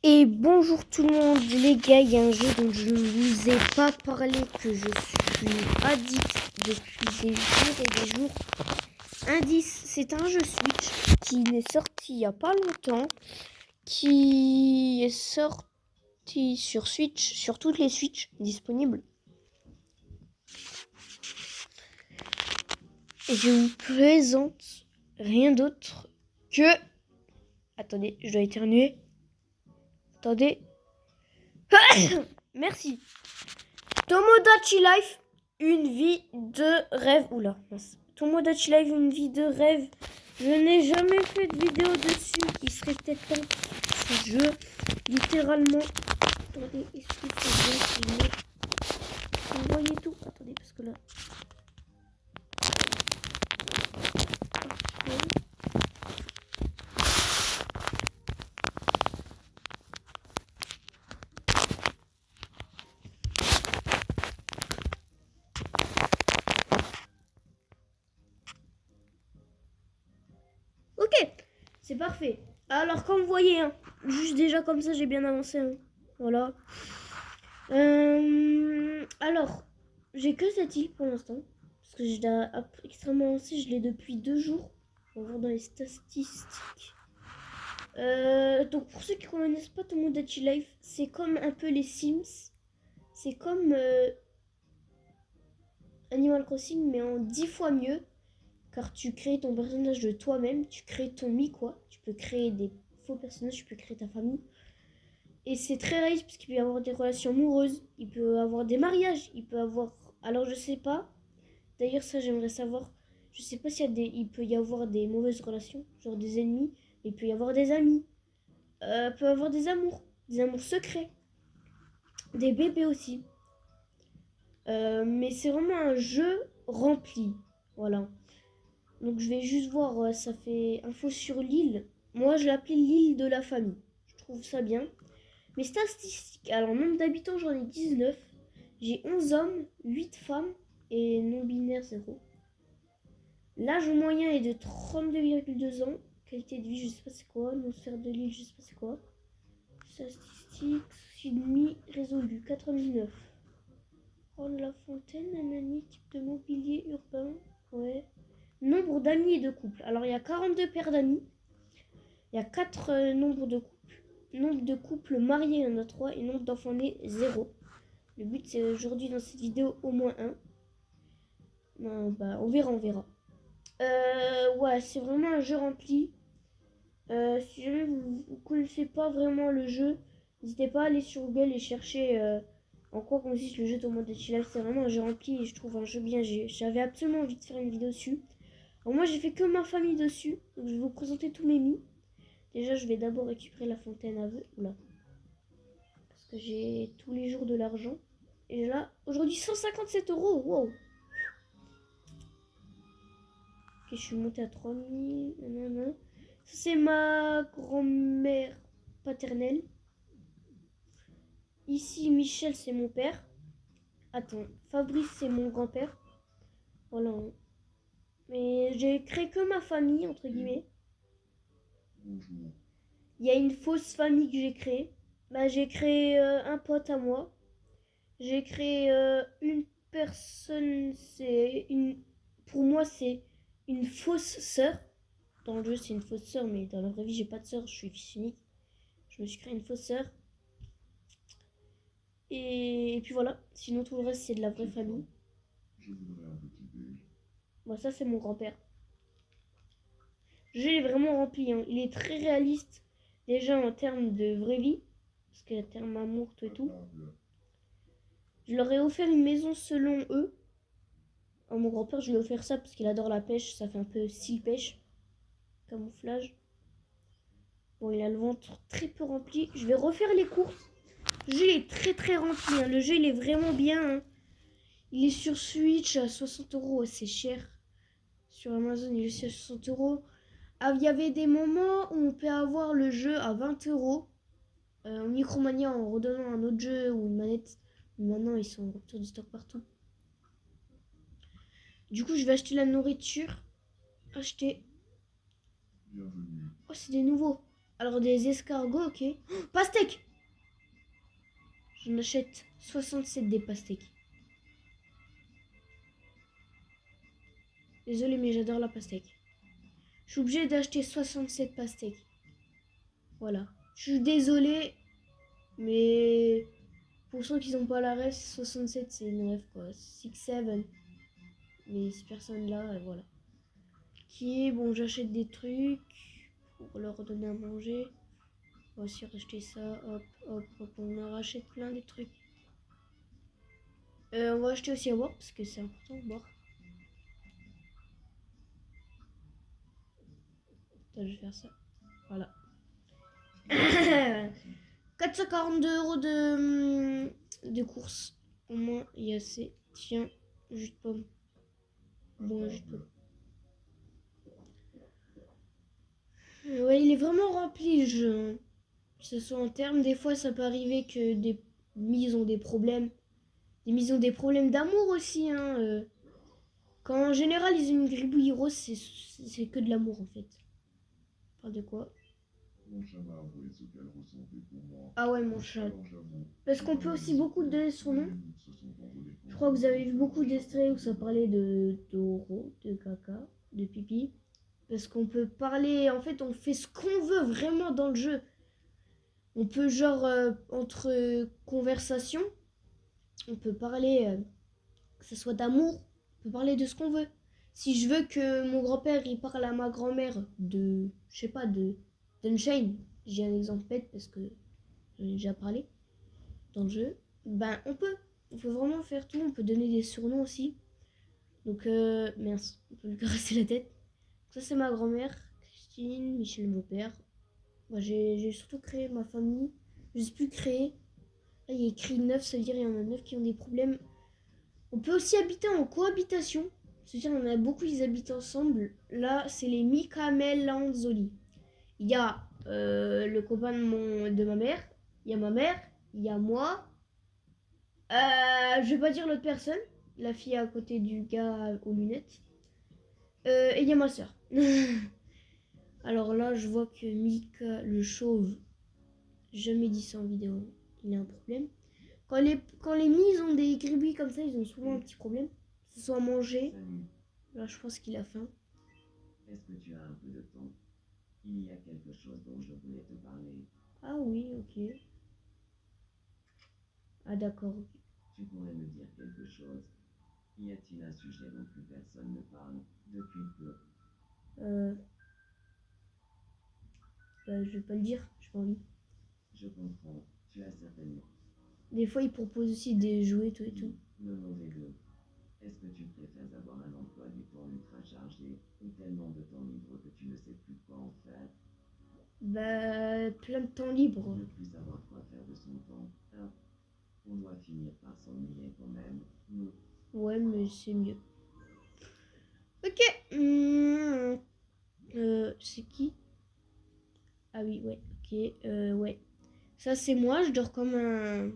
Et bonjour tout le monde, les gars, il y a un jeu dont je ne vous ai pas parlé, que je suis addict depuis des jours et des jours. Indice, c'est un jeu Switch qui est sorti il n'y a pas longtemps, qui est sorti sur Switch, sur toutes les Switch disponibles. Et je vous présente rien d'autre que... Attendez, je dois éternuer. Attendez. Merci. Tomodachi Life, une vie de rêve. Oula, mince. Tomodachi Life, une vie de rêve. Je n'ai jamais fait de vidéo dessus. Il serait peut-être temps que ce jeu, littéralement. Attendez, est-ce que c'est bien? Vous voyez tout? Attendez, parce que là. Ok, c'est parfait. Alors, comme vous voyez, hein, juste déjà comme ça, j'ai bien avancé. Hein. Voilà. Alors, j'ai que cette île pour l'instant. Parce que je l'ai extrêmement avancé. Je l'ai depuis 2 jours. On va voir dans les statistiques. Donc, pour ceux qui ne connaissent pas Tomodachi Life, c'est comme un peu les Sims. C'est comme Animal Crossing, mais en 10 fois mieux. Car tu crées ton personnage de toi-même. Tu crées ton mi, quoi. Tu peux créer des faux personnages. Tu peux créer ta famille. Et c'est très réaliste parce qu'il peut y avoir des relations amoureuses, il peut y avoir des mariages, il peut y avoir... Alors je sais pas, d'ailleurs ça j'aimerais savoir, je sais pas s'il y a des... il peut y avoir des mauvaises relations, genre des ennemis, mais il peut y avoir des amis, il peut y avoir des amours secrets, des bébés aussi. Mais c'est vraiment un jeu rempli, voilà. Donc je vais juste voir, ça fait info sur l'île. Moi je l'appelais l'île de la famille, je trouve ça bien. Mes statistiques, alors nombre d'habitants, j'en ai 19. J'ai 11 hommes, 8 femmes et non-binaire 0. L'âge moyen est de 32,2 ans. Qualité de vie, je sais pas c'est quoi. Atmosphère de l'île, je sais pas c'est quoi. Statistiques, souci de nuit résolu, 99. Prendre la fontaine, nanani, type de mobilier urbain. Ouais. Nombre d'amis et de couples. Alors il y a 42 paires d'amis. Il y a 4 nombres de couples. Nombre de couples mariés, il y en a 3. Et nombre d'enfants nés, 0. Le but, c'est aujourd'hui dans cette vidéo au moins 1. Non, bah, on verra. Ouais, c'est vraiment un jeu rempli. Si jamais vous ne connaissez pas vraiment le jeu, n'hésitez pas à aller sur Google et chercher en quoi consiste le jeu Tomodachi Life. C'est vraiment un jeu rempli et je trouve un jeu bien. J'avais absolument envie de faire une vidéo dessus. Alors moi, j'ai fait que ma famille dessus. Donc je vais vous présenter tous mes mis. Déjà, je vais d'abord récupérer la fontaine à vœux. Oula. Parce que j'ai tous les jours de l'argent. Et là, aujourd'hui, 157 euros. Wow. Ok, je suis montée à 3000. Nanana. Ça, c'est ma grand-mère paternelle. Ici, Michel, c'est mon père. Attends, Fabrice, c'est mon grand-père. Voilà. Mais j'ai créé que ma famille, entre guillemets. Il y a une fausse famille que j'ai créée. Bah, j'ai créé un pote à moi. J'ai créé une personne, c'est une... Pour moi, c'est une fausse sœur. Dans le jeu, c'est une fausse sœur, mais dans la vraie vie, j'ai pas de sœur, je suis fils unique. Je me suis créé une fausse sœur. Et puis voilà, sinon tout le reste, c'est de la vraie famille. Bon, ça, c'est mon grand-père. Le jeu est vraiment rempli, hein. Il est très réaliste, déjà en termes de vraie vie, parce qu'il y a terme amour, tout et tout. Je leur ai offert une maison selon eux. À mon grand-père, je lui ai offert ça parce qu'il adore la pêche, ça fait un peu style pêche. Camouflage. Bon, il a le ventre très peu rempli. Je vais refaire les courses. Le jeu est très très rempli. Hein. Le jeu, il est vraiment bien. Hein. Il est sur Switch à 60 euros. C'est cher. Sur Amazon, il est aussi à 60 euros. Ah, il y avait des moments où on peut avoir le jeu à 20 euros. En Micromania, en redonnant un autre jeu ou une manette. Maintenant, ils sont en rupture du stock partout. Du coup, je vais acheter la nourriture. Acheter. Oh, c'est des nouveaux. Alors des escargots, ok. Oh, pastèque. J'en achète 67 des pastèques. Désolé, mais j'adore la pastèque. Je suis obligée d'acheter 67 pastèques. Voilà. Je suis désolée, mais pour ceux qui n'ont pas la ref, 67 c'est une ref quoi. 6, 7. Mais ces personnes-là, voilà. Qui est bon, j'achète des trucs pour leur donner à manger. On va aussi racheter ça. Hop, hop, hop. On en rachète plein des trucs. On va acheter aussi à boire parce que c'est important de boire. Attends, je vais faire ça. Voilà. 442 € de course. Au moins, il y a assez. Tiens, jus de pomme. Bon, jus de pomme. Ouais, il est vraiment rempli le jeu. Hein. Que ce soit en termes, des fois ça peut arriver que des mises ont des problèmes. Des mises ont des problèmes d'amour aussi. Hein. Quand en général ils ont une gribouille rose, c'est que de l'amour en fait. Parle de quoi? Mon chat m'a avoué ce qu'elle ressentait pour moi. Ah ouais, mon chat. Alors j'avoue, Parce qu'on peut aussi beaucoup donner son nom. ils se sont envolés Je crois que vous avez vu beaucoup d'extraits où ça parlait de d'oro, de caca, de pipi. Parce qu'on peut parler, en fait, on fait ce qu'on veut vraiment dans le jeu. On peut, genre, entre conversations, on peut parler, que ce soit d'amour, on peut parler de ce qu'on veut. Si je veux que mon grand-père, il parle à ma grand-mère de, je sais pas, de d'Unchained, j'ai un exemple bête parce que j'en ai déjà parlé dans le jeu, ben on peut. On peut vraiment faire tout, on peut donner des surnoms aussi. Donc, mince, on peut lui caresser la tête. Ça, c'est ma grand-mère, Christine, Michel, mon père. Moi, j'ai surtout créé ma famille. Je ne sais plus créer. Là, il y a écrit 9, ça veut dire qu'il y en a 9 qui ont des problèmes. On peut aussi habiter en cohabitation. C'est-à-dire qu'il y en a beaucoup qui habitent ensemble. Là, c'est les Mikamelanzoli. Il y a le copain de ma mère. Il y a ma mère. Il y a moi. Je vais pas dire l'autre personne. La fille à côté du gars aux lunettes. Et il y a ma soeur. Alors là, je vois que Mika, le chauve, jamais dit ça en vidéo, il a un problème. Quand les mises ont des gribouillis comme ça, ils ont souvent un petit problème. Que ce soit à manger. Salut, Là, je pense qu'il a faim. est-ce que tu as un peu de temps? Il y a quelque chose dont je voulais te parler. Ah oui, ok. Ah d'accord. Tu pourrais me dire quelque chose? Y a-t-il un sujet dont plus personne ne parle depuis peu? Euh, je vais pas le dire, j'ai pas envie. Je comprends, tu as certainement Des fois, ils proposent aussi des jouets, tout et tout. le mauvais lot. Est-ce que tu préfères avoir un emploi du temps ultra chargé ou tellement de temps libre que tu ne sais plus quoi en faire? Bah, plein de temps libre. Ne plus savoir quoi faire de son temps. Hein? On doit finir par s'ennuyer quand même. Nous, Ouais, mais c'est mieux. Ok. C'est qui? Ah oui, ouais, ok. Ouais. Ça, c'est moi, je dors comme un...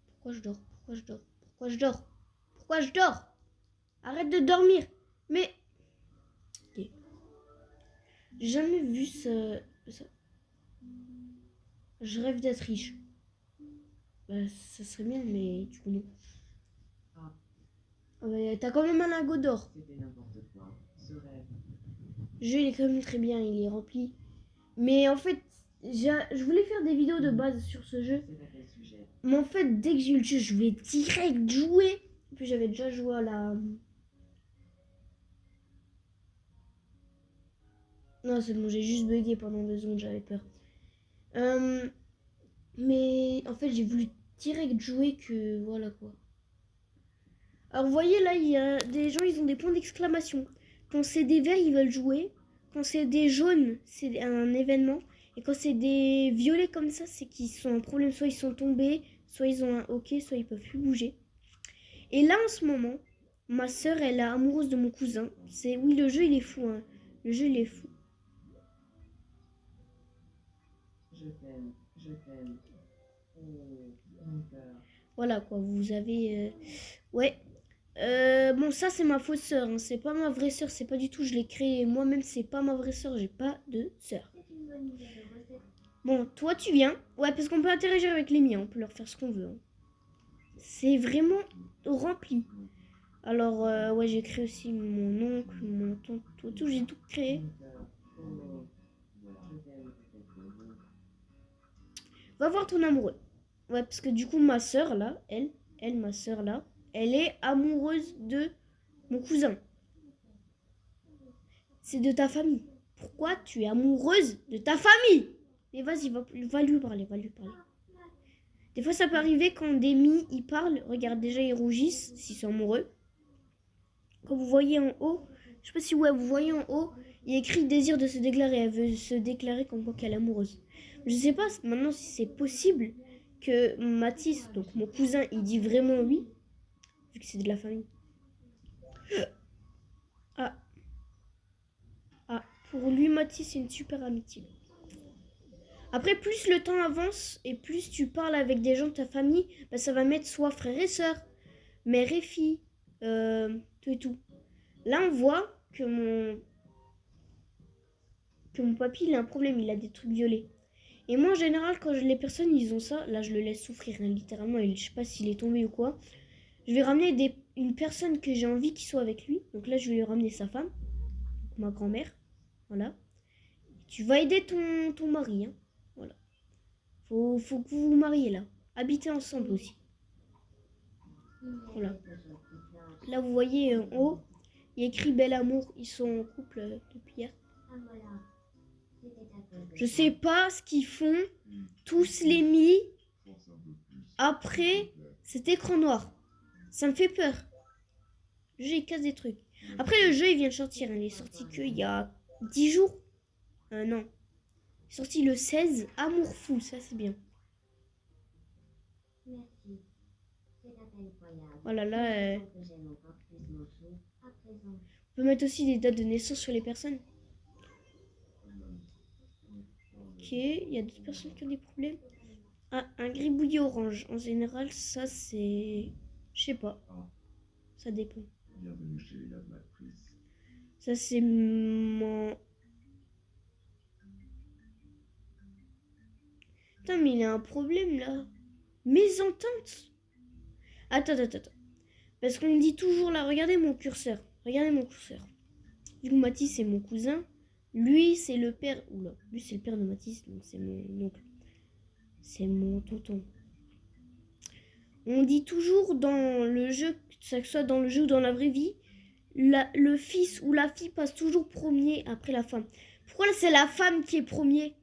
Pourquoi je dors? Pourquoi je dors? Pourquoi je dors? Pourquoi je dors? Arrête de dormir. Mais... Ok. J'ai jamais vu ça. Je rêve d'être riche. Bah, ça serait bien, mais du coup, non. Ah. Ah bah, t'as quand même un lingot d'or. c'était n'importe quoi. Ce rêve. Le jeu, il est quand même très bien, il est rempli. Mais en fait, je voulais faire des vidéos de base sur ce jeu. C'est à quel sujet? Mais en fait, dès que j'ai eu le jeu, je vais direct jouer. En plus, j'avais déjà joué à la... Non, c'est bon, j'ai juste bugué pendant 2 secondes, j'avais peur. Mais en fait, j'ai voulu direct jouer que... Voilà quoi. Alors, vous voyez, là, il y a des gens, ils ont des points d'exclamation. Quand c'est des verts, ils veulent jouer. Quand c'est des jaunes, c'est un événement. Et quand c'est des violets comme ça, c'est qu'ils sont en problème. Soit ils sont tombés, soit ils ont un hockey, soit ils peuvent plus bouger. Et là, en ce moment, ma soeur, elle est amoureuse de mon cousin. Oui, le jeu, il est fou. Hein. Le jeu, il est fou. Je t'aime, je t'aime. Oh, mon cœur. Voilà, quoi. Vous avez... Ouais. Bon, ça, c'est ma fausse sœur. Hein. C'est pas ma vraie sœur. C'est pas du tout... Je l'ai créée moi-même. C'est pas ma vraie sœur. J'ai pas de sœur. Bon, toi, tu viens. Ouais, parce qu'on peut interagir avec les miens. On peut leur faire ce qu'on veut. Hein. C'est vraiment rempli. Alors, ouais, j'ai créé aussi mon oncle, mon tonton, tout. J'ai tout créé. Va voir ton amoureux. Ouais, parce que du coup, ma soeur, là, ma soeur, là, elle est amoureuse de mon cousin. C'est de ta famille. Pourquoi tu es amoureuse de ta famille? Mais vas-y, va lui parler, va lui parler. Des fois, ça peut arriver quand Demi, ils parlent. Regarde, déjà, ils rougissent s'ils sont amoureux. Quand vous voyez en haut, je sais pas si ouais, vous voyez en haut, il y a écrit désir de se déclarer. Elle veut se déclarer comme quoi qu'elle est amoureuse. Je sais pas maintenant si c'est possible que Mathis, donc mon cousin, il dit vraiment oui, vu que c'est de la famille. Ah, ah, pour lui, Mathis, c'est une super amitié. Après, plus le temps avance et plus tu parles avec des gens de ta famille, bah, ça va mettre soit frère et sœur, mère et fille, tout et tout. Là, on voit que mon papy, il a un problème, il a des trucs violets. Et moi, en général, quand les personnes, ils ont ça, là, je le laisse souffrir, hein, littéralement, je sais pas s'il est tombé ou quoi. Je vais ramener une personne que j'ai envie qu'il soit avec lui. Donc là, je vais lui ramener sa femme, ma grand-mère. Voilà. Tu vas aider ton mari, hein. Voilà. Faut que vous vous mariez, là. Habitez ensemble aussi. Voilà. Là, vous voyez en haut, il y a écrit Bel Amour. Ils sont en couple depuis hier. Je sais pas ce qu'ils font. Tous les mis après cet écran noir. Ça me fait peur. Le jeu, il casse des trucs. Après, le jeu, il vient de sortir. Il est sorti qu'il y a 10 jours. Non. Il est sorti le 16. Amour fou, ça c'est bien. Voilà, là. On peut mettre aussi des dates de naissance sur les personnes. Ok, il y a d'autres personnes qui ont des problèmes. Ah, un gribouillis orange. En général, ça c'est... Je sais pas. Ça dépend. Bienvenue chez les Matrice. Ça c'est mon... Putain, mais il a un problème là. Mésentente. Attends. Parce qu'on me dit toujours là, regardez mon curseur. Regardez mon curseur. Du coup, Mathis, c'est mon cousin. Lui, c'est le père... Oula, lui, c'est le père de Mathis, donc c'est mon oncle. C'est mon tonton. On dit toujours dans le jeu, que ce soit dans le jeu ou dans la vraie vie, le fils ou la fille passe toujours premier après la femme. Pourquoi là, c'est la femme qui est premier?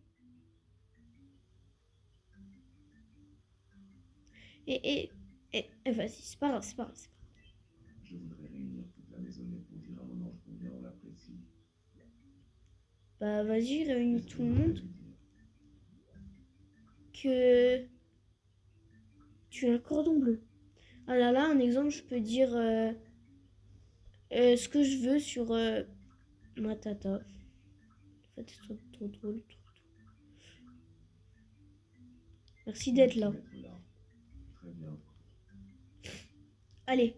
Et vas-y, c'est pas grave. Je voudrais réunir toute la maisonnée pour dire à mon ange combien on l'apprécie. Bah vas-y, réunis tout le monde. Que tu as un cordon bleu. Ah là là, un exemple, je peux dire ce que je veux sur ma tata. En fait, c'est trop drôle. Merci d'être là. Très bien. Allez.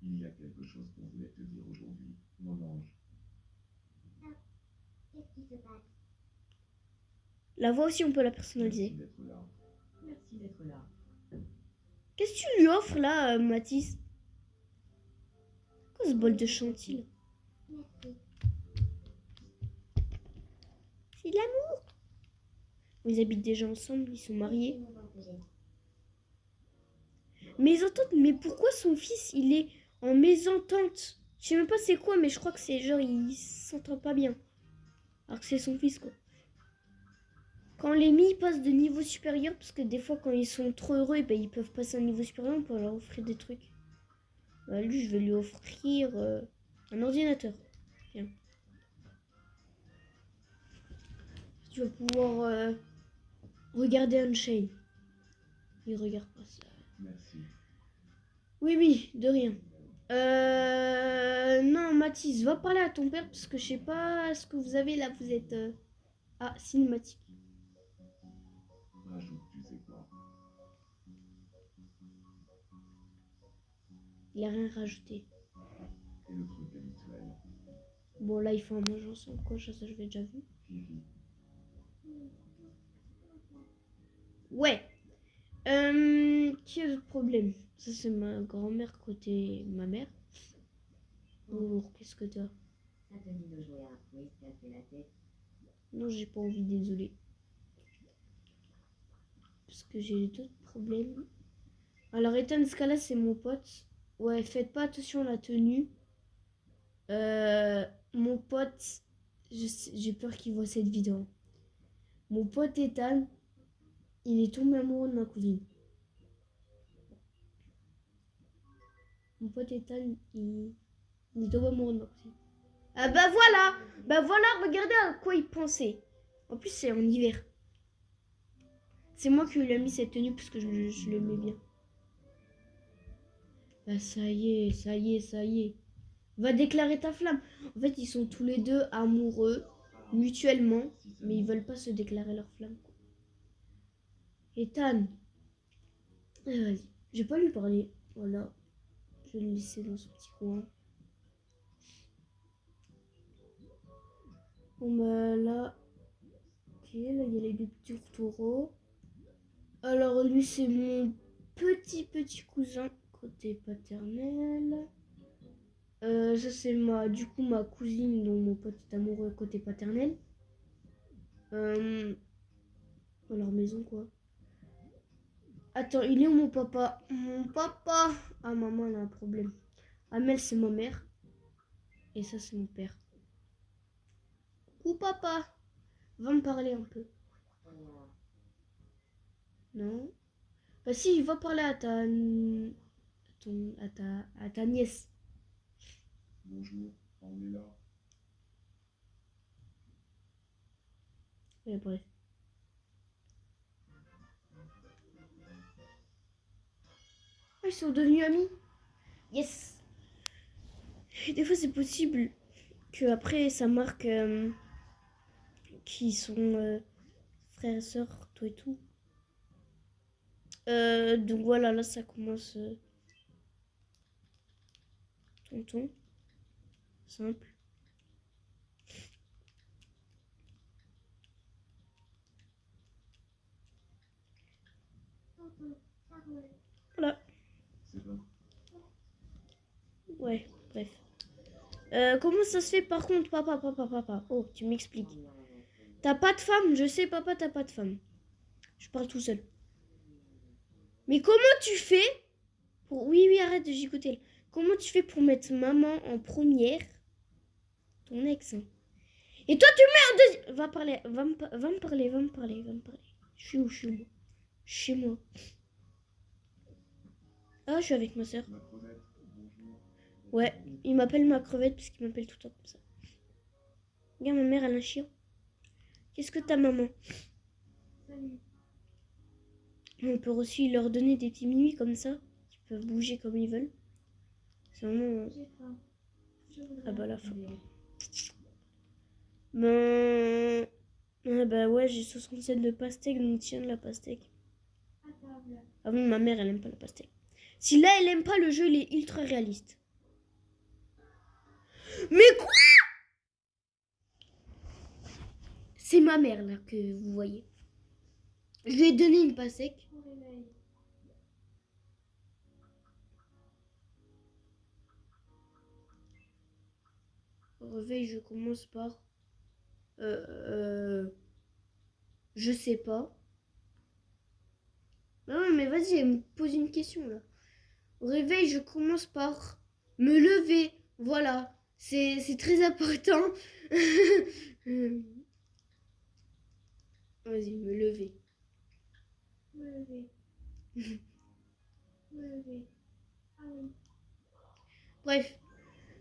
Il y a quelque chose qu'on voulait te dire aujourd'hui, mon ange. Qu'est-ce qui se passe? La voix aussi, on peut la personnaliser. Merci d'être là. Merci d'être là. Qu'est-ce que tu lui offres là, Mathis? Quoi ce bol de chantilly? Merci. C'est de l'amour. Ils habitent déjà ensemble, ils sont mariés. Mésentente, mais pourquoi son fils il est en mésentente? Je sais même pas c'est quoi, mais je crois que c'est genre il s'entend pas bien. Alors que c'est son fils quoi. Quand les mis passent de niveau supérieur, parce que des fois quand ils sont trop heureux, et ben, ils peuvent passer à un niveau supérieur, on peut leur offrir des trucs. Bah, lui je vais lui offrir un ordinateur. Tiens. Tu vas pouvoir regarder Unchained. Il regarde pas ça. Merci. Oui, de rien. Non, Mathis, va parler à ton père parce que je sais pas ce que vous avez là. Vous êtes. Ah, cinématique. Rajoute, tu sais quoi. Il a rien rajouté. Et le truc habituel. Bon, là, ils font un manger ensemble, quoi. Ça, je l'ai déjà vu. Fifi, Ouais. Qui a d'autres problèmes? Ça, c'est ma grand-mère côté ma mère. Bonjour, qu'est-ce que t'as? ça te dit de jouer à un quiz, casser la tête? Non, j'ai pas envie, désolé. Parce que j'ai d'autres problèmes. Alors, Ethan Scala, c'est mon pote. Ouais, faites pas attention à la tenue. Mon pote, j'ai peur qu'il voit cette vidéo. Mon pote Ethan, il est tombé amoureux de ma cousine. Mon pote Ethan, il est tombé amoureux de ma cousine. Ah bah voilà! Bah voilà, regardez à quoi il pensait. En plus, c'est en hiver. C'est moi qui lui ai mis cette tenue parce que je l'aimais bien. Bah ça y est, ça y est, ça y est. Va déclarer ta flamme. En fait, ils sont tous les deux amoureux, mutuellement, mais ils veulent pas se déclarer leur flamme. Quoi. Ethan. Vas-y. Je vais pas lui parler. Voilà. Je vais le laisser dans ce petit coin. Bon bah là. Ok, là il y a les deux petits taureaux. Alors lui c'est mon petit cousin côté paternel. Ça c'est du coup ma cousine dont mon pote est amoureux côté paternel. Dans leur maison quoi. Attends, il est où mon papa? Mon papa! Ah maman elle a un problème. Amel c'est ma mère. Et ça c'est mon père. Coucou papa! Va me parler un peu. Non? Bah si, va parler à ta nièce. Bonjour, on est là. Ouais, bref. Ah, ils sont devenus amis. Yes. Et des fois c'est possible que après ça marque qu'ils sont frères et sœurs, toi et tout. Donc voilà, là ça commence tonton. Simple. Voilà. C'est bon. Ouais, bref. Comment ça se fait par contre, papa? Oh, tu m'expliques. T'as pas de femme? Je sais, papa, t'as pas de femme. Je parle tout seul. Mais comment tu fais pour... Oui, arrête de gigoter. Comment tu fais pour mettre maman en première? Ton ex. Hein. Et toi, tu mets en deuxième... Va parler, va me parler. Je suis où? Chez moi. Ah, je suis avec ma soeur. Ma crevette, bonjour. Ouais, il m'appelle ma crevette parce qu'il m'appelle tout le temps comme ça. Regarde, ma mère, elle a un chien. Qu'est-ce que t'as, maman? Salut. On peut aussi leur donner des petits minuits comme ça. Ils peuvent bouger comme ils veulent. C'est vraiment... J'ai faim. Je voudrais Ah bah la fin. manger. Ben... Ah bah ouais, j'ai 67 de pastèque, donc tiens de la pastèque. À table. Ah bon, ma mère, elle aime pas la pastèque. Si là, elle aime pas, le jeu, il est ultra réaliste. Mais quoi? C'est ma mère, là, que vous voyez. Je lui ai donné une pastèque. Au réveil. Au réveil, je commence par... Je sais pas. Non, mais vas-y, elle me pose une question, là. Au réveil, je commence par me lever. Voilà. C'est très important. Vas-y, me lever. Me lever. Me lever. Ah oui. Bref.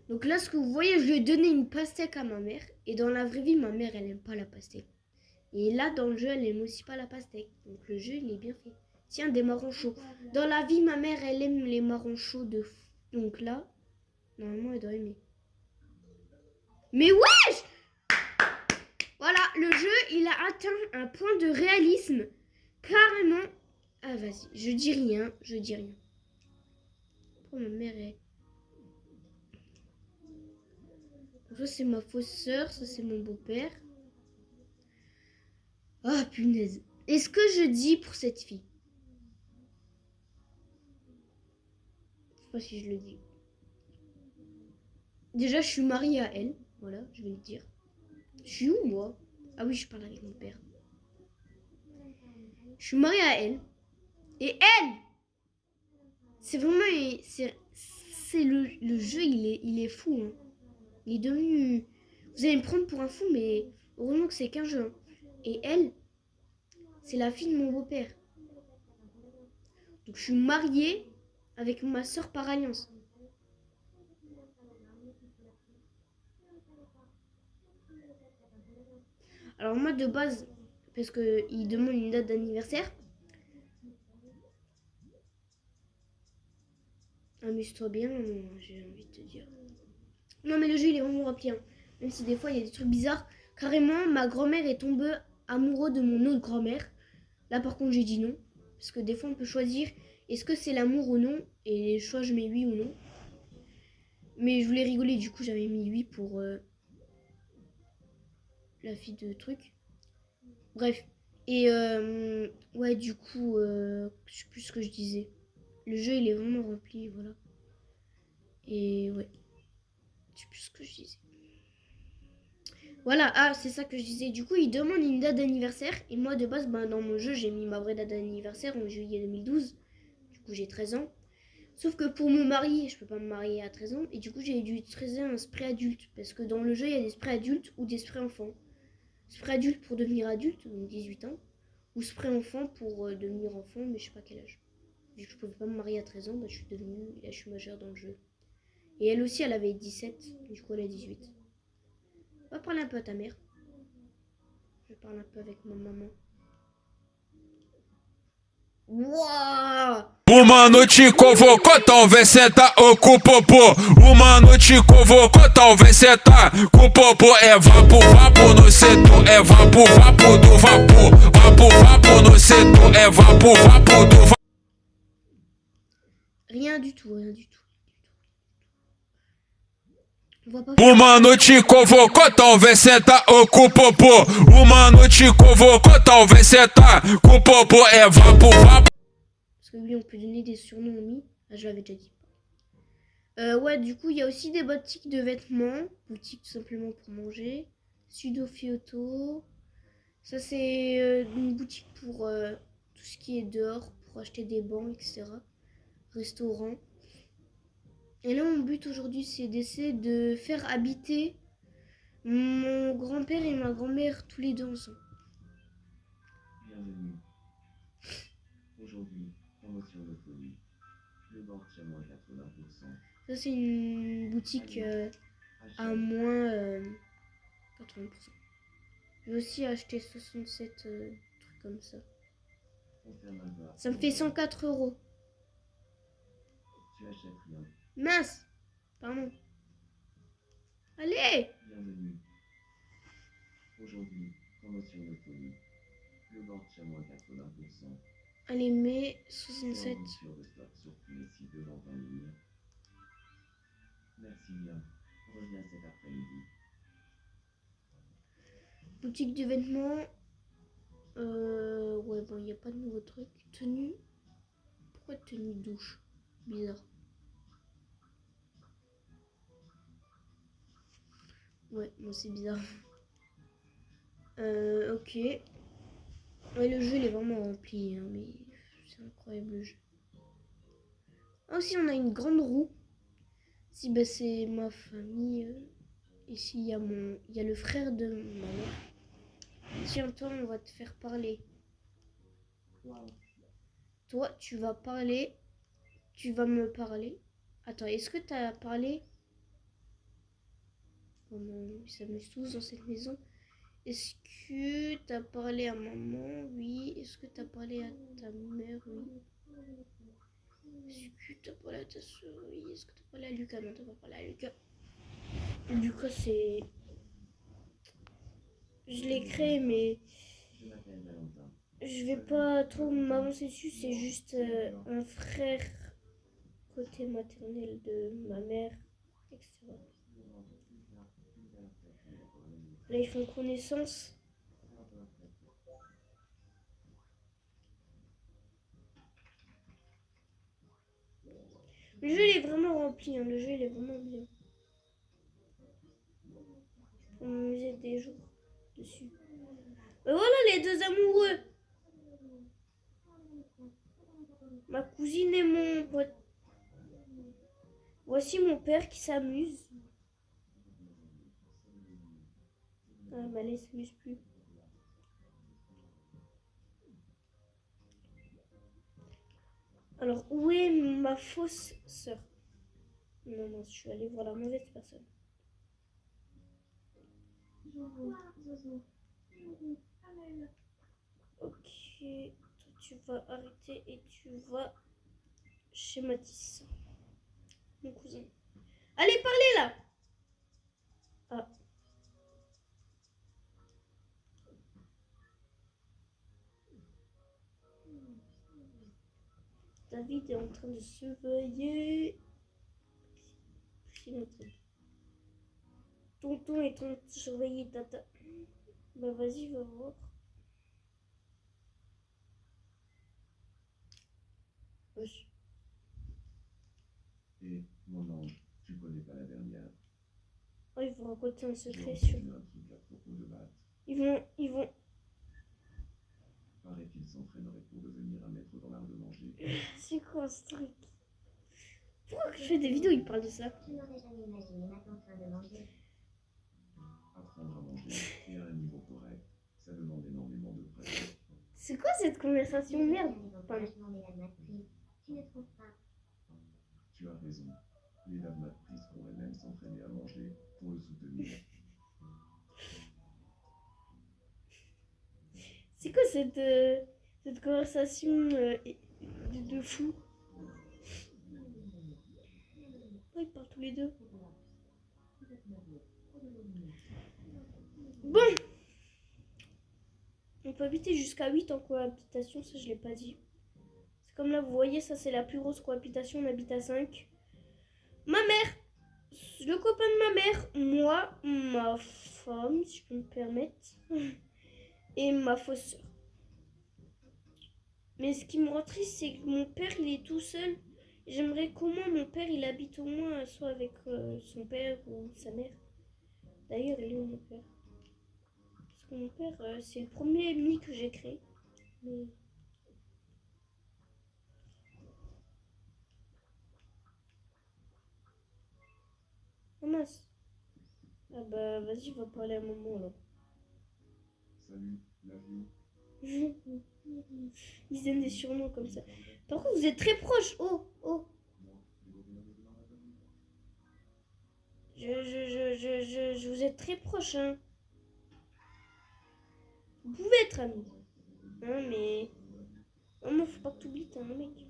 Donc là, ce que vous voyez, je lui ai donné une pastèque à ma mère. Et dans la vraie vie, ma mère, elle aime pas la pastèque. Et là, dans le jeu, elle aime aussi pas la pastèque. Donc le jeu, il est bien fait. Tiens, des marrons chauds. Dans la vie, ma mère, elle aime les marrons chauds de fou. Donc là, normalement, elle doit aimer. Mais wesh! Voilà, le jeu, il a atteint un point de réalisme. Carrément. Ah, vas-y, je dis rien. Oh, ma mère est... ça, c'est ma fausse sœur. Ça, c'est mon beau-père. Ah, punaise. Est-ce que je dis pour cette fille? Je sais pas si je le dis. Déjà, je suis mariée à elle. Voilà, je vais le dire. Je suis où, moi? Ah oui, je parle avec mon père. Je suis mariée à elle. Et elle, c'est vraiment... C'est le jeu, il est fou. Hein. Il est devenu... Vous allez me prendre pour un fou, mais heureusement que c'est qu'un jeu. Hein. Et elle, c'est la fille de mon beau-père. Donc je suis mariée avec ma soeur par alliance. Alors moi de base, parce qu'il demande une date d'anniversaire. Amuse-toi bien, j'ai envie de te dire. Non mais le jeu il est vraiment rempli. Hein. Même si des fois il y a des trucs bizarres. Carrément, ma grand-mère est tombée amoureuse de mon autre grand-mère. Là par contre j'ai dit non. Parce que des fois on peut choisir est-ce que c'est l'amour ou non. Et soit je mets oui ou non. Mais je voulais rigoler, du coup j'avais mis oui pour la fille de truc. Bref. Et ouais du coup, je sais plus ce que je disais. Le jeu il est vraiment rempli, voilà. Et ouais. Je sais plus ce que je disais. Voilà, ah c'est ça que je disais. Du coup il demande une date d'anniversaire. Et moi de base, dans mon jeu j'ai mis ma vraie date d'anniversaire en juillet 2012. Du coup j'ai 13 ans. Sauf que pour me marier, je peux pas me marier à 13 ans. Et du coup j'ai dû utiliser un spray adulte. Parce que dans le jeu il y a des sprays adultes ou des sprays enfants. Spray adulte pour devenir adulte, donc 18 ans. Ou spray enfant pour devenir enfant, mais je sais pas quel âge. Vu que je pouvais pas me marier à 13 ans, je suis devenue, là je suis majeure dans le jeu. Et elle aussi elle avait 17, du coup elle a 18. Va parler un peu à ta mère. Je parle un peu avec ma maman. Uau! Uma noite convocou, talvez senta ou com o popô. Uma noite convocou, talvez senta com o popô. É vapo, vapo no setor, é vapo, vapo do vapor. Vapo, vapo no setor, é vapo, vapo do vapor. Rien du tout, rien du tout. Uma noite convocou, talvez senta ou com o popô. Uma noite convocou, talvez senta com o popô. É vapo, vapo. Parce que oui, on peut donner des surnoms aux mi. Ah, je l'avais déjà dit. Ouais, du coup, il y a aussi des boutiques de vêtements. Boutiques tout simplement pour manger. Sudo Fioto. Ça, c'est une boutique pour tout ce qui est dehors, pour acheter des bancs, etc. Restaurant. Et là, mon but aujourd'hui, c'est d'essayer de faire habiter mon grand-père et ma grand-mère tous les deux ensemble. Bienvenue. Aujourd'hui, promotion de folie. Le banque chez moins 80%. Ça, c'est une boutique à moins 80%. Je vais aussi acheter 67 trucs comme ça. Ça me fait 104 €. Tu achètes rien. Mince! Pardon. Allez! Bienvenue. Aujourd'hui, promotion de folie. Le banque chez moins 80%. Allez, mais 67. Sur de stock sur tous les sites de vente en ligne. Merci bien. Reviens cet après-midi. Boutique de vêtements. Ouais, bon, il n'y a pas de nouveaux trucs. Tenue. Pourquoi tenue douche? Bizarre. Ouais, bon, c'est bizarre. Ok. Ouais, le jeu, il est vraiment rempli, hein, mais c'est incroyable le jeu. Ah, aussi, on a une grande roue. Si, bah, c'est ma famille. Ici, il y a le frère de ma mère. Tiens, toi, on va te faire parler. Toi, tu vas parler. Tu vas me parler. Attends, est-ce que tu as parlé? Oh non, ils s'amusent tous dans cette maison. Est-ce que tu as parlé à maman? Oui. Est-ce que tu as parlé à ta mère? Oui. Est-ce que tu as parlé à ta soeur? Oui. Est-ce que tu as parlé à Lucas? Non, tu n'as pas parlé à Lucas. Lucas, c'est... Je l'ai créé, mais... Je vais pas trop m'avancer dessus. C'est juste un frère côté maternel de ma mère, etc. Là, ils font connaissance. Le jeu, il est vraiment rempli. Hein. Le jeu, il est vraiment bien. On m'amuser des jours dessus. Et voilà les deux amoureux. Ma cousine et mon pote. Voici mon père qui s'amuse. Ah bah là, il s'amuse plus. Alors, où est ma fausse sœur? Non, non, je suis allée voir la mauvaise personne. Ok, toi tu vas arrêter et tu vas chez Matisse, mon cousin. Allez, parlez là! Ah. David est en train de surveiller. Tonton est en train de surveiller Tata. Bah vas-y, va voir. Wesh. Et, mon ange, tu connais pas la dernière. Oh, ils vont raconter un secret J'ai sur. entendu un truc à propos de Matt. Ils vont. Paraît qu'il s'entraînerait pour devenir un maître dans l'art de manger. C'est quoi ce truc? Pourquoi que je fais des vidéos, ils parlent de ça? Tu n'aurais jamais imaginé Matt en train de manger. Apprendre à manger et à un niveau correct, ça demande énormément de pratique. C'est quoi cette conversation? Merde. Pardon. Vachement des matrices. Tu ne trouves pas? Tu as raison. Les dames matrices pourraient même s'entraîner à manger pour le soutenir. C'est quoi cette conversation de fou? Oh, ils parlent tous les deux. Bon. On peut habiter jusqu'à 8 en cohabitation, ça je l'ai pas dit. C'est comme là, vous voyez, ça c'est la plus grosse cohabitation, on habite à 5. Ma mère, le copain de ma mère, moi, ma femme, si je peux me permettre, et ma fausse sœur. Mais ce qui me rend triste, c'est que mon père, il est tout seul. J'aimerais qu'au moins mon père, il habite au moins soit avec son père ou sa mère. D'ailleurs, il est où mon père? Parce que mon père, c'est le premier ami que j'ai créé. Mais... Oh mince. Ah bah vas-y, va parler à maman alors. Salut, la vie. Ils aiment des surnoms comme ça. Par contre, vous êtes très proches. Oh, oh. Je vous êtes très proches, hein. Vous pouvez être amis. Hein, mais... Non, mais faut pas que t'oublies, t'es un mec.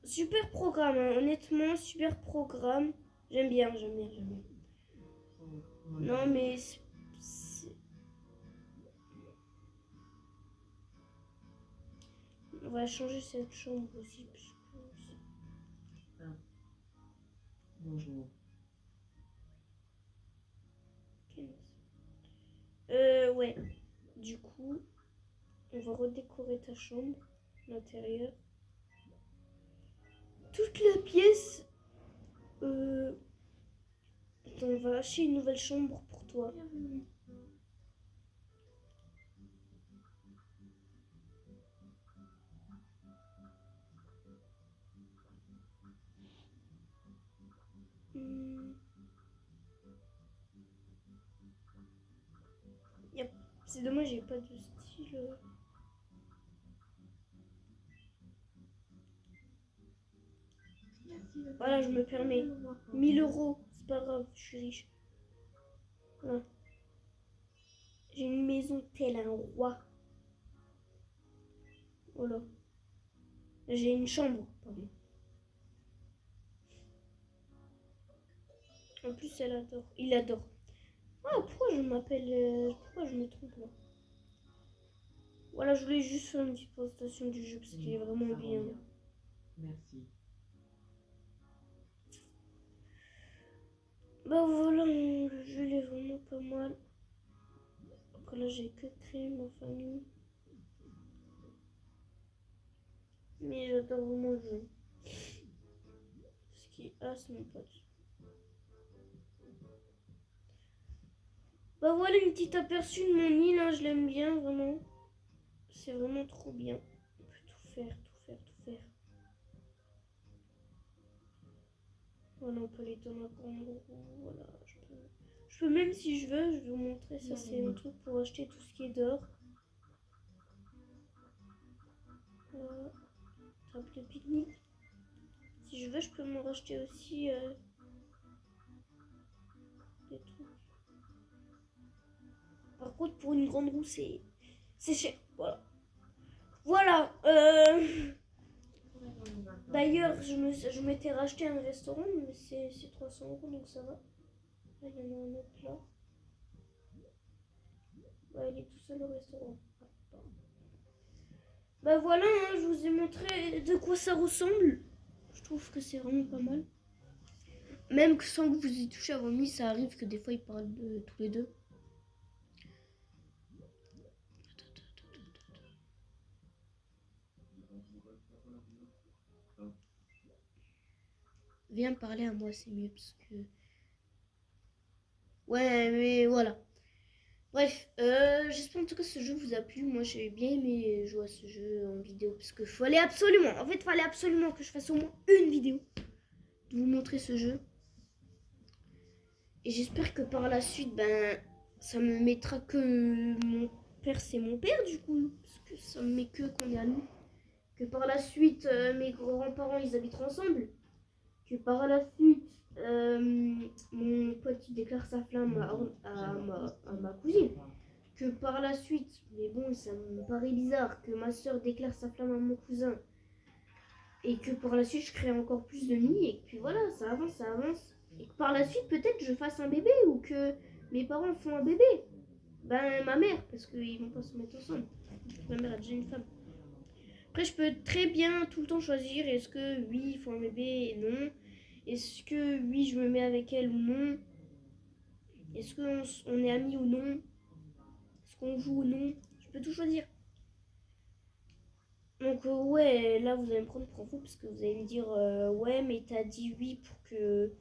Super programme, hein. Honnêtement, super programme. J'aime bien. Non, mais... On va changer cette chambre aussi. Bonjour. Ouais. Du coup, on va redécorer ta chambre, l'intérieur. Toute la pièce. Attends, on va acheter une nouvelle chambre pour toi. C'est dommage, j'ai pas de style. Voilà, je me permets. 1000 €, c'est pas grave, je suis riche. Voilà. J'ai une maison telle un roi. Voilà. J'ai une chambre, pardon. En plus, elle adore. Il adore. Ah, pourquoi je m'appelle... pourquoi je me trompe là? Voilà, je voulais juste faire une petite présentation du jeu parce qu'il est vraiment bien. Merci. Bah Bah voilà, le jeu il est vraiment pas mal. Après là j'ai que créé ma famille. Mais j'adore vraiment le jeu. Ce qui est as mon pote. Bah voilà une petite aperçu de mon île, hein, je l'aime bien vraiment. C'est vraiment trop bien. On peut tout faire, tout faire, tout faire. Voilà, on peut aller dans la grande roue, voilà, je peux même si je veux, je vais vous montrer, ça c'est un truc pour acheter tout ce qui est dehors. Voilà, table de pique-nique. Si je veux, je peux me racheter aussi des trucs. Par contre, pour une grande roue, c'est cher, voilà. Voilà, d'ailleurs, je m'étais racheté un restaurant, mais c'est 300 €, donc ça va. Là, il y en a un autre là. Ouais, il est tout seul au restaurant. Bah voilà, hein, je vous ai montré de quoi ça ressemble. Je trouve que c'est vraiment pas mal. Même que sans que vous y touchez à vos nuits, ça arrive que des fois ils parlent de tous les deux. Viens parler à moi, c'est mieux parce que... Ouais, mais voilà. Bref, j'espère en tout cas que ce jeu vous a plu. Moi, j'ai bien aimé jouer à ce jeu en vidéo parce que fallait absolument que je fasse au moins une vidéo de vous montrer ce jeu. Et j'espère que par la suite, ben, ça me mettra que mon père, c'est mon père du coup, parce que ça me met que qu'on est à nous. Que par la suite, mes grands-parents, ils habitent ensemble. Que par la suite, mon pote il déclare sa flamme à ma cousine. Que par la suite, mais bon, ça me paraît bizarre, que ma soeur déclare sa flamme à mon cousin. Et que par la suite, je crée encore plus de nids. Et puis voilà, ça avance, ça avance. Et que par la suite, peut-être je fasse un bébé ou que mes parents font un bébé. Ben, ma mère, parce qu'ils vont pas se mettre ensemble. Ma mère a déjà une femme. Après, je peux très bien tout le temps choisir est-ce que oui, il faut un bébé et non. Est-ce que oui, je me mets avec elle ou non. Est-ce qu'on est amis ou non. Est-ce qu'on joue ou non. Je peux tout choisir. Donc ouais, là vous allez me prendre pour un fou parce que vous allez me dire ouais, mais t'as dit oui pour que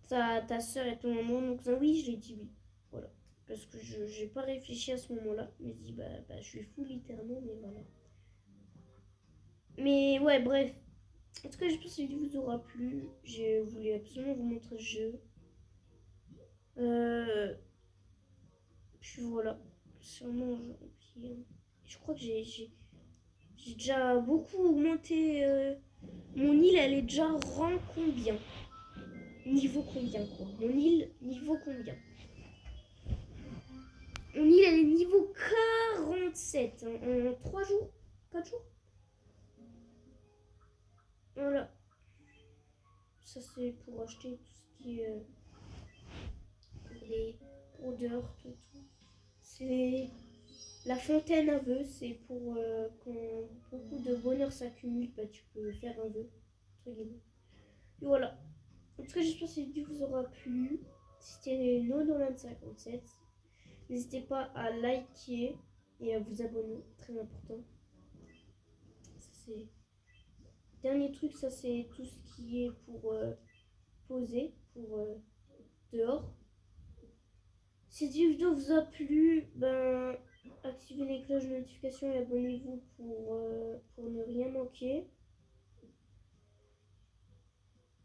ta soeur et ton maman. Donc ça, oui, je l'ai dit oui. Voilà. Parce que je n'ai pas réfléchi à ce moment-là. Je me dis bah je suis fou littéralement, mais voilà. Mais ouais, bref. En tout cas, j'espère que cette vidéo vous aura plu. J'ai voulu absolument vous montrer ce jeu. Puis voilà. C'est vraiment un jeu rempli. Je crois que j'ai déjà beaucoup augmenté. Mon île, elle est déjà rang combien? Niveau combien quoi? Mon île, niveau combien? Mon île, elle est niveau 47 hein, en 3 jours, 4 jours. Voilà. Ça c'est pour acheter tout ce qui est les odeurs, tout. C'est la fontaine à vœux, c'est pour quand beaucoup de bonheur s'accumule, bah, tu peux faire un vœu. Entre guillemets. Et voilà. En tout cas, j'espère que cette vidéo vous aura plu. C'était Nonolan57. N'hésitez pas à liker et à vous abonner, très important. Ça, c'est... Dernier truc, ça c'est tout ce qui est pour poser, pour dehors. Si cette vidéo vous a plu, ben activez les cloches de notification et abonnez-vous pour ne rien manquer.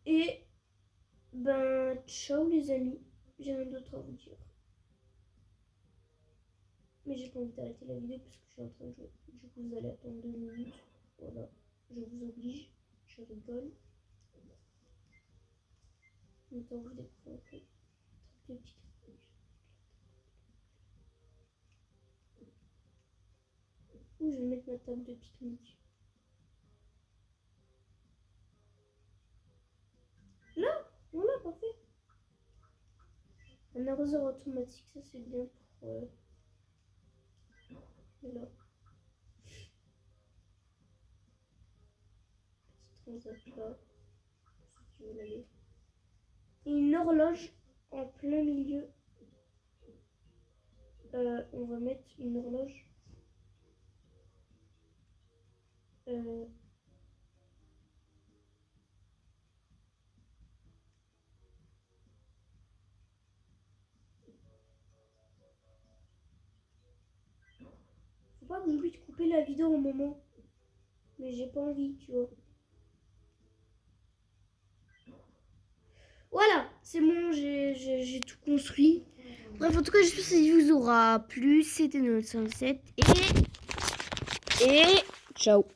Et ben ciao les amis, j'ai rien d'autre à vous dire. Mais j'ai pas envie d'arrêter la vidéo parce que je suis en train de jouer. Du coup vous allez attendre 2 minutes. Voilà, je vous oblige, je rigole. Maintenant vous découvrez un peu de petites. Où je vais mettre ma table de pique-nique. Là, voilà, parfait. Un arroseur automatique, ça c'est bien pour là. Petite transat là, si tu veux l'aller. Et une horloge en plein milieu. On va mettre une horloge. Faut pas que j'oublie de couper la vidéo au moment. Mais j'ai pas envie, tu vois. Voilà, c'est bon, j'ai tout construit. Bref, en tout cas, j'espère que cette vidéo vous aura plu. C'était notre 107 et ciao.